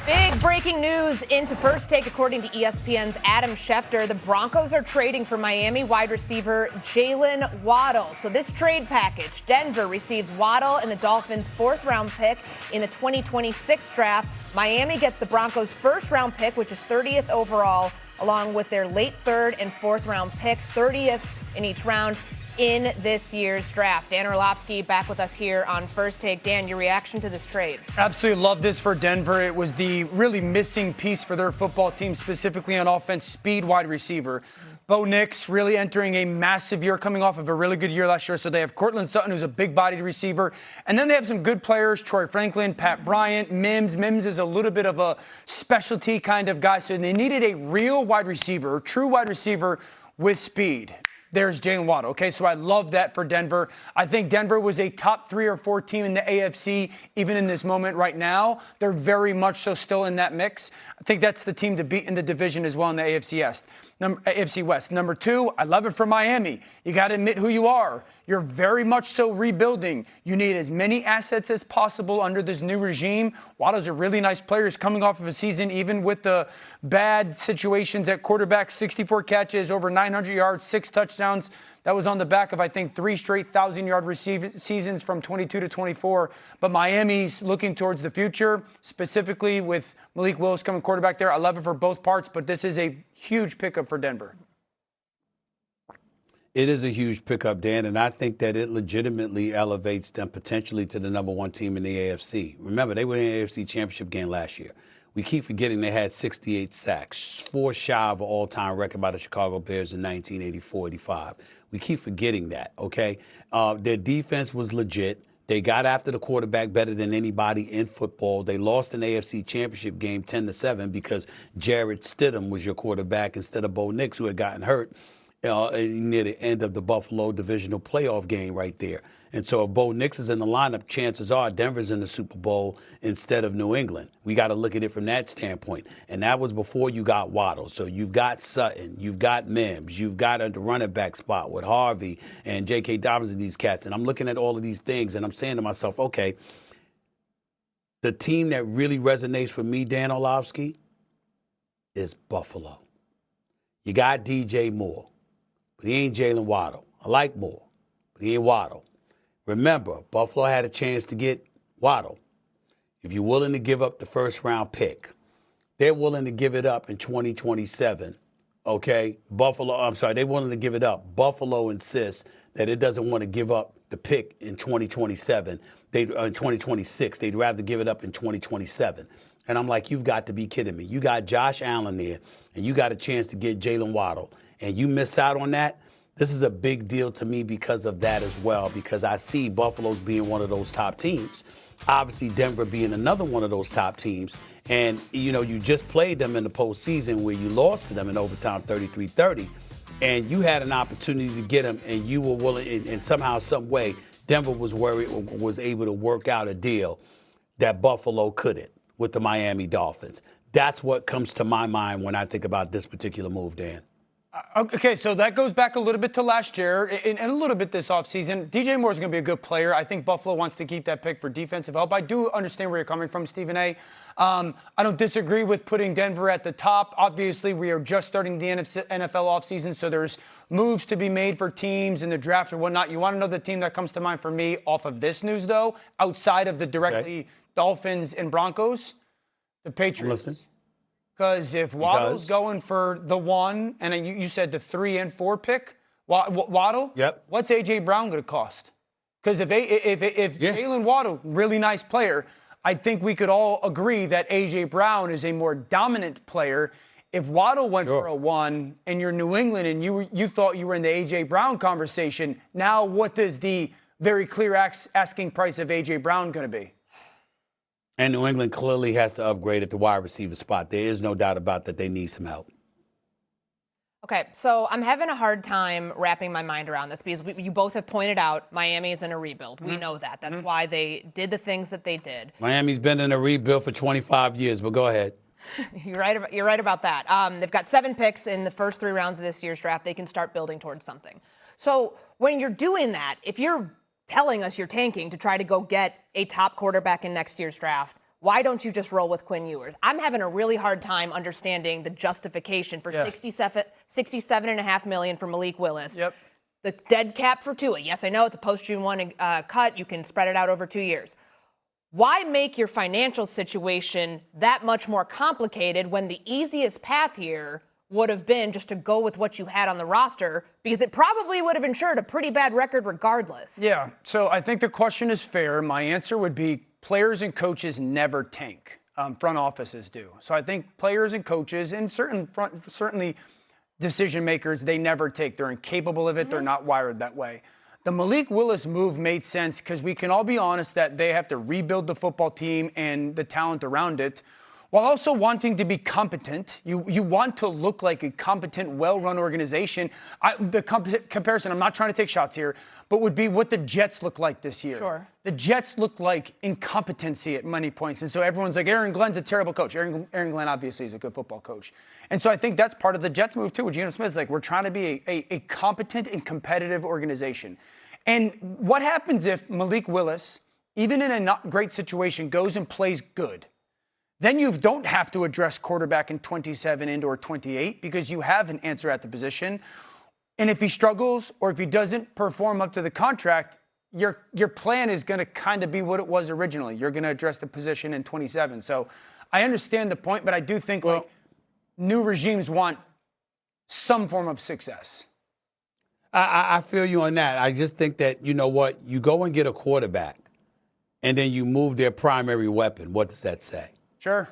Big breaking news into First Take, according to ESPN's Adam Schefter. The Broncos are trading for Miami wide receiver Jaylen Waddle. So this trade package, Denver receives Waddle and the Dolphins' fourth-round pick in the 2026 draft. Miami gets the Broncos' first-round pick, which is 30th overall, along with their late third and fourth-round picks, 30th in each round in this year's draft. Dan Orlovsky back with us here on First Take. Dan, your reaction to this trade? Absolutely love this for Denver. It was the really missing piece for their football team, specifically on offense, speed wide receiver. Bo Nix really entering a massive year, coming off of a really good year last year. So they have Cortland Sutton, who's a big-bodied receiver. And then they have some good players, Troy Franklin, Pat Bryant, Mims. Mims is a little bit of a specialty kind of guy. So they needed a real wide receiver, true wide receiver with speed. There's Jaylen Waddle. Okay, so I love that for Denver. I think Denver was a top 3 or 4 team in the AFC, even in this moment right now. They're very much so still in that mix. I think that's the team to beat in the division as well in the AFC West. Number 2, I love it for Miami. You got to admit who you are. You're very much so rebuilding. You need as many assets as possible under this new regime. Waddle's a really nice player. He's coming off of a season, even with the bad situations at quarterback, 64 catches, over 900 yards, 6 touchdowns. That was on the back of, I think, 3 straight 1,000-yard seasons from 22 to 24. But Miami's looking towards the future, specifically with Malik Willis coming quarterback there. I love it for both parts, but this is a huge pickup for Denver. It is a huge pickup, Dan, and I think that it legitimately elevates them potentially to the number 1 team in the AFC. Remember, they were in the AFC Championship game last year. We keep forgetting they had 68 sacks, 4 shy of an all-time record by the Chicago Bears in 1984-85. We keep forgetting that, okay? Their defense was legit. They got after the quarterback better than anybody in football. They lost an AFC Championship game 10-7 because Jarrett Stidham was your quarterback instead of Bo Nix, who had gotten hurt near the end of the Buffalo divisional playoff game right there. And so if Bo Nix is in the lineup, chances are Denver's in the Super Bowl instead of New England. We got to look at it from that standpoint. And that was before you got Waddle. So you've got Sutton, you've got Mims, you've got the running back spot with Harvey and J.K. Dobbins and these cats. And I'm looking at all of these things and I'm saying to myself, okay, the team that really resonates with me, Dan Orlovsky, is Buffalo. You got DJ Moore, but he ain't Jaylen Waddle. I like Moore, but he ain't Waddle. Remember, Buffalo had a chance to get Waddle. If you're willing to give up the first-round pick, they're willing to give it up in 2027, okay? They're willing to give it up. Buffalo insists that it doesn't want to give up the pick in 2027, in 2026. They'd rather give it up in 2027. And I'm like, you've got to be kidding me. You got Josh Allen there, and you got a chance to get Jaylen Waddle, and you miss out on that? This is a big deal to me because of that as well, because I see Buffalo's being one of those top teams. Obviously, Denver being another one of those top teams. And, you know, you just played them in the postseason where you lost to them in overtime 33-30. And you had an opportunity to get them, and you were willing, and somehow, some way, Denver was able to work out a deal that Buffalo couldn't with the Miami Dolphins. That's what comes to my mind when I think about this particular move, Dan. Okay, so that goes back a little bit to last year and a little bit this offseason. DJ Moore is going to be a good player. I think Buffalo wants to keep that pick for defensive help. I do understand where you're coming from, Stephen A. I don't disagree with putting Denver at the top. Obviously, we are just starting the NFL offseason, so there's moves to be made for teams in the draft and whatnot. You want to know the team that comes to mind for me off of this news, though, outside of the directly Dolphins and Broncos? The Patriots. Because if Waddle's going for the 1, and you said the 3 and 4 pick, Waddle, yep. What's A.J. Brown going to cost? Because if Jaylen Waddle, really nice player, I think we could all agree that A.J. Brown is a more dominant player. If Waddle went for a 1 and you're New England and you thought you were in the A.J. Brown conversation, now what does the very clear asking price of A.J. Brown going to be? And New England clearly has to upgrade at the wide receiver spot. There is no doubt about that. They need some help. Okay, so I'm having a hard time wrapping my mind around this because you both have pointed out Miami is in a rebuild. We know that. That's why they did the things that they did. Miami's been in a rebuild for 25 years, but go ahead. You're right about that. They've got 7 picks in the first 3 rounds of this year's draft. They can start building towards something. So when you're doing that, if you're telling us you're tanking to try to go get a top quarterback in next year's draft, why don't you just roll with Quinn Ewers? I'm having a really hard time understanding the justification for $67.5 million for Malik Willis. Yep. The dead cap for Tua. Yes, I know it's a post-June 1 cut. You can spread it out over 2 years. Why make your financial situation that much more complicated when the easiest path here would have been just to go with what you had on the roster, because it probably would have ensured a pretty bad record regardless? Yeah, so I think the question is fair. My answer would be players and coaches never tank. Front offices do. So I think players and coaches and certainly decision makers, they never take. They're incapable of it. They're not wired that way. The Malik Willis move made sense because we can all be honest that they have to rebuild the football team and the talent around it, while also wanting to be competent. You want to look like a competent, well-run organization. The comparison, I'm not trying to take shots here, but would be what the Jets look like this year. Sure. The Jets look like incompetency at many points. And so everyone's like, Aaron Glenn's a terrible coach. Aaron Glenn obviously is a good football coach. And so I think that's part of the Jets move too with Geno Smith. It's like we're trying to be a competent and competitive organization. And what happens if Malik Willis, even in a not great situation, goes and plays good? Then you don't have to address quarterback in 27 and or 28 because you have an answer at the position. And if he struggles or if he doesn't perform up to the contract, your plan is going to kind of be what it was originally. You're going to address the position in 27. So I understand the point, but I do think new regimes want some form of success. I feel you on that. I just think that, you know what, you go and get a quarterback and then you move their primary weapon. What does that say? Sure.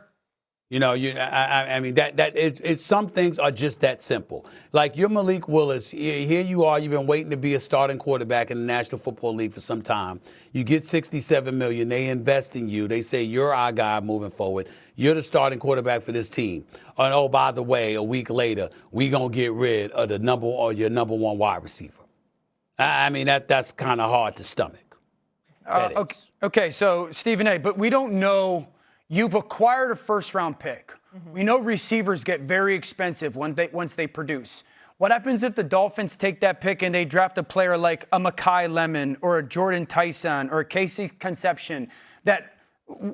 You know, I mean, some things are just that simple. Like you're Malik Willis. Here you are. You've been waiting to be a starting quarterback in the National Football League for some time. You get $67 million. They invest in you. They say you're our guy moving forward. You're the starting quarterback for this team. And oh, by the way, a week later, we gonna get rid of your number one wide receiver. I mean, that's kind of hard to stomach. Okay, so Stephen A., but we don't know. You've acquired a first-round pick. We know receivers get very expensive once they produce. What happens if the Dolphins take that pick and they draft a player like a Mekhi Lemon or a Jordan Tyson or a Casey Conception that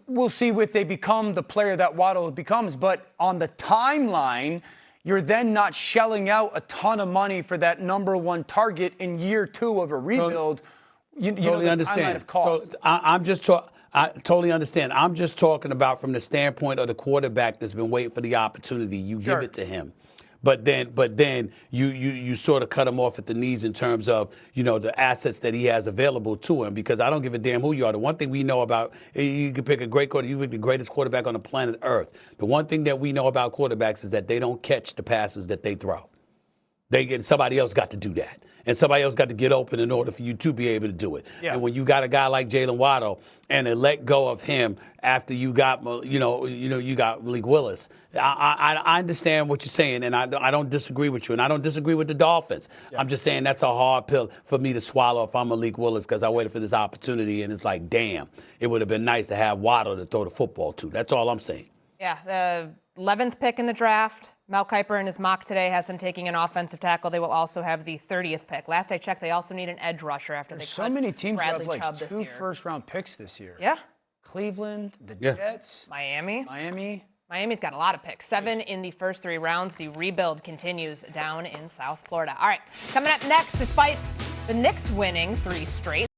we'll see if they become the player that Waddle becomes. But on the timeline, you're then not shelling out a ton of money for that number one target in year 2 of a rebuild. You totally know, the understand. timeline of cost. I totally understand. I'm just talking about from the standpoint of the quarterback that's been waiting for the opportunity. You give it to him. But then you sort of cut him off at the knees in terms of, you know, the assets that he has available to him, because I don't give a damn who you are. The one thing we know about, you can pick a great quarterback, you pick the greatest quarterback on the planet Earth. The one thing that we know about quarterbacks is that they don't catch the passes that they throw. Somebody else got to do that. And somebody else got to get open in order for you to be able to do it. Yeah. And when you got a guy like Jaylen Waddle and they let go of him after you got, you got Malik Willis, I understand what you're saying, and I don't disagree with you, and I don't disagree with the Dolphins. Yeah. I'm just saying that's a hard pill for me to swallow if I'm Malik Willis, because I waited for this opportunity, and it's like, damn, it would have been nice to have Waddle to throw the football to. That's all I'm saying. Yeah, the 11th pick in the draft. Mel Kiper in his mock today has them taking an offensive tackle. They will also have the 30th pick. Last I checked, they also need an edge rusher after they cut so many teams Bradley have Chubb like 2 first-round picks this year. Yeah. Cleveland, the Jets, Miami. Miami's got a lot of picks. 7 in the first 3 rounds. The rebuild continues down in South Florida. All right, coming up next, despite the Knicks winning 3 straight.